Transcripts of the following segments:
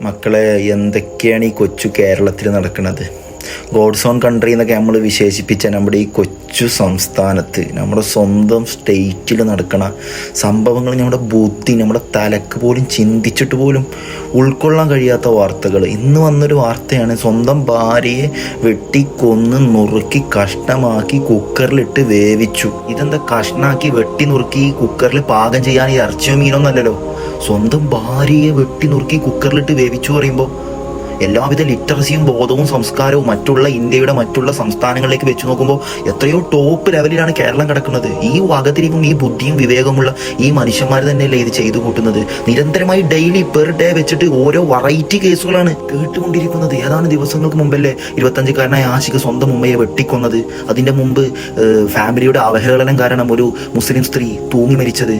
മക്കളെ, എന്തൊക്കെയാണ് ഈ കൊച്ചു കേരളത്തിൽ നടക്കുന്നത്? ഗോഡ്സ് ഓൺ കൺട്രി എന്നൊക്കെ നമ്മൾ വിശേഷിപ്പിച്ച നമ്മുടെ ഈ കൊച്ചു സംസ്ഥാനത്ത്, നമ്മുടെ സ്വന്തം സ്റ്റേറ്റിൽ നടക്കണ സംഭവങ്ങൾ നമ്മുടെ ബുദ്ധി, നമ്മുടെ തലക്ക് പോലും ചിന്തിച്ചിട്ട് പോലും ഉൾക്കൊള്ളാൻ കഴിയാത്ത വാർത്തകൾ. ഇന്ന് വന്നൊരു വാർത്തയാണ്, സ്വന്തം ഭാര്യയെ വെട്ടിക്കൊന്ന് നുറുക്കി കഷ്ണമാക്കി കുക്കറിലിട്ട് വേവിച്ചു. ഇതെന്താ കഷ്ണാക്കി വെട്ടി നുറുക്കി കുക്കറിൽ പാകം ചെയ്യാൻ ഈ ഇറച്ചിയോ മീനൊന്നല്ലല്ലോ. സ്വന്തം ഭാര്യയെ വെട്ടി നുറുക്കി കുക്കറിലിട്ട് വേവിച്ചു പറയുമ്പോൾ എല്ലാവിധ ലിറ്ററസിയും ബോധവും സംസ്കാരവും മറ്റുള്ള ഇന്ത്യയുടെ മറ്റുള്ള സംസ്ഥാനങ്ങളിലേക്ക് വെച്ച് നോക്കുമ്പോൾ എത്രയോ ടോപ്പ് ലെവലിലാണ് കേരളം കിടക്കുന്നത്. ഈ വകതിരിവും ഈ ബുദ്ധിയും വിവേകമുള്ള ഈ മനുഷ്യന്മാർ തന്നെയല്ലേ ഇത് ചെയ്തു കൂട്ടുന്നത്. നിരന്തരമായി ഡെയിലി പെർ ഡേ വെച്ചിട്ട് ഓരോ വെറൈറ്റി കേസുകളാണ് കേട്ടുകൊണ്ടിരിക്കുന്നത്. ഏതാനും ദിവസങ്ങൾക്ക് മുമ്പല്ലേ 25-കാരനായ ആശിക സ്വന്തം ഉമ്മയെ വെട്ടിക്കൊന്നത്. അതിന്റെ മുമ്പ് ഫാമിലിയുടെ അവഹേളനം കാരണം ഒരു മുസ്ലിം സ്ത്രീ തൂങ്ങി മരിച്ചത്.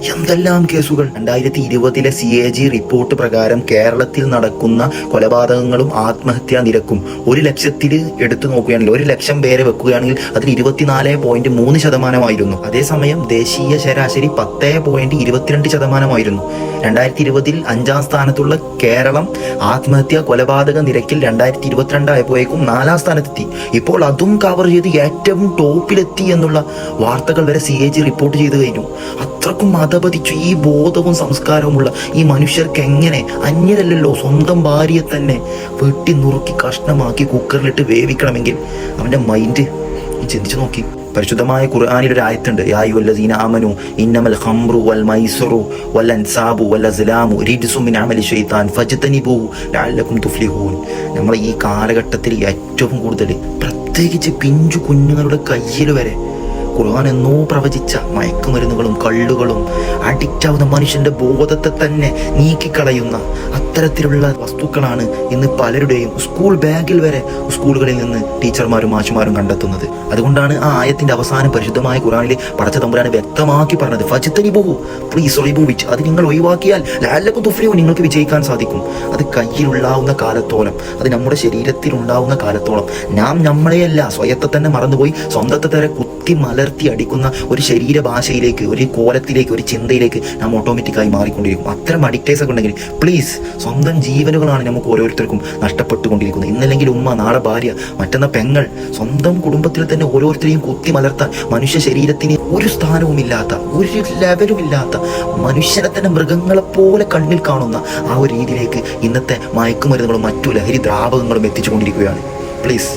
എന്തെല്ലാം കേസുകൾ. 2020 CAG റിപ്പോർട്ട് പ്രകാരം കേരളത്തിൽ നടക്കുന്ന കൊലപാതകങ്ങളും ആത്മഹത്യാ നിരക്കും 1,00,000 എടുത്തു നോക്കുകയാണെങ്കിൽ 1,00,000 പേരെ വെക്കുകയാണെങ്കിൽ അതിൽ 24.3%. അതേസമയം ദേശീയ ശരാശരി 10.22%. 2020 5-ാം സ്ഥാനത്തുള്ള കേരളം ആത്മഹത്യാ കൊലപാതക നിരക്കിൽ 2022 ആയപ്പോഴേക്കും 4-ാം സ്ഥാനത്തെത്തി. ഇപ്പോൾ അതും കവർ ചെയ്ത് ഏറ്റവും ടോപ്പിലെത്തി എന്നുള്ള വാർത്തകൾ വരെ CAG റിപ്പോർട്ട് ചെയ്തു കഴിഞ്ഞു. അത്രക്കും മതപതിച്ചു ഈ ബോധവും സംസ്കാരവുമുള്ള ഈ മനുഷ്യർക്ക് എങ്ങനെ അന്യരല്ലല്ലോ സ്വന്തം ഭാര്യയെ തന്നെ വെട്ടി നുറുക്കി കഷ്ണമാക്കി കുക്കറിലിട്ട് വേവിക്കണമെങ്കിൽ അവൻ്റെ മൈൻഡ് ചിന്തിച്ചു നോക്കി. പരിശുദ്ധമായ ഖുർആനിൽ ഒരു ആയത്തുണ്ട്, യാ അയ്യുഹല്ലദീന ആമനു ഇന്നമൽ ഖംറു വൽ മൈസറു വൽ അൻസാബു വൽ അസ്ലാമു റിജ്സും മിൻ അമലി ശൈത്താൻ ഫജ്തനിബൂഹു ലഅല്ലകും തുഫ്ലിഹൂൻ. നമ്മൾ ഈ കാലഘട്ടത്തിൽ ഏറ്റവും കൂടുതൽ പ്രത്യേകിച്ച് പിഞ്ചു കുഞ്ഞുങ്ങളുടെ കയ്യിൽ വരെ ഖുർആൻ എന്നോ പ്രവചിച്ച മയക്കുമരുന്നുകളും കള്ളുകളും അഡിക്റ്റ് ആവുന്ന മനുഷ്യന്റെ ബോധത്തെ തന്നെ നീക്കിക്കളയുന്ന അത്തരത്തിലുള്ള വസ്തുക്കളാണ് ഇന്ന് പലരുടെയും സ്കൂൾ ബാഗിൽ വരെ സ്കൂളുകളിൽ നിന്ന് ടീച്ചർമാരും മാഷുമാരും കണ്ടെത്തുന്നത്. അതുകൊണ്ടാണ് ആ ആയത്തിന്റെ അവസാനം പരിശുദ്ധമായ ഖുർആനിൽ പടച്ച തമ്പുരാനെ വ്യക്തമാക്കി പറഞ്ഞത്, ഫജ്തനിബൂഹു, പ്ലീസ് റിമൂവ് ഇറ്റ്. അത് നിങ്ങൾ ഒഴിവാക്കിയാൽ ലഅല്ലകും തുഫ്ലിഹൂൻ, നിങ്ങൾക്ക് വിജയിക്കാൻ സാധിക്കും. അത് കയ്യിലുണ്ടാവുന്ന കാലത്തോളം, അത് നമ്മുടെ ശരീരത്തിൽ ഉണ്ടാവുന്ന കാലത്തോളം നാം നമ്മളെയല്ല സ്വയത്തെ തന്നെ മറന്നുപോയി സ്വന്തത്തെ തന്നെ കുത്തി മലർത്തി അടിക്കുന്ന ഒരു ശരീരഭാഷയിലേക്ക്, ഒരു കോലത്തിലേക്ക്, ഒരു ചിന്തയിലേക്ക് നാം ഓട്ടോമാറ്റിക്കായി മാറിക്കൊണ്ടിരിക്കും. അത്തരം അഡിക്റ്റേഴ്സ് ഒക്കെ ഉണ്ടെങ്കിൽ പ്ലീസ്, സ്വന്തം ജീവനുകളാണ് നമുക്ക് ഓരോരുത്തർക്കും നഷ്ടപ്പെട്ടുകൊണ്ടിരിക്കുന്നത്. ഇന്നല്ലെങ്കിൽ ഉമ്മ, നാളെ ഭാര്യ, മറ്റന്ന പെങ്ങൾ, സ്വന്തം കുടുംബത്തിൽ തന്നെ ഓരോരുത്തരെയും കുത്തി മലർത്താൻ മനുഷ്യ ശരീരത്തിന് ഒരു സ്ഥാനവുമില്ലാത്ത, ഒരു ലെവലുമില്ലാത്ത, മനുഷ്യനെ തന്നെ മൃഗങ്ങളെ പോലെ കണ്ണിൽ കാണുന്ന ആ ഒരു രീതിയിലേക്ക് ഇന്നത്തെ മയക്കുമരുന്നുകളും മറ്റു ലഹരി ദ്രാവകങ്ങളും എത്തിച്ചുകൊണ്ടിരിക്കുകയാണ്. പ്ലീസ്.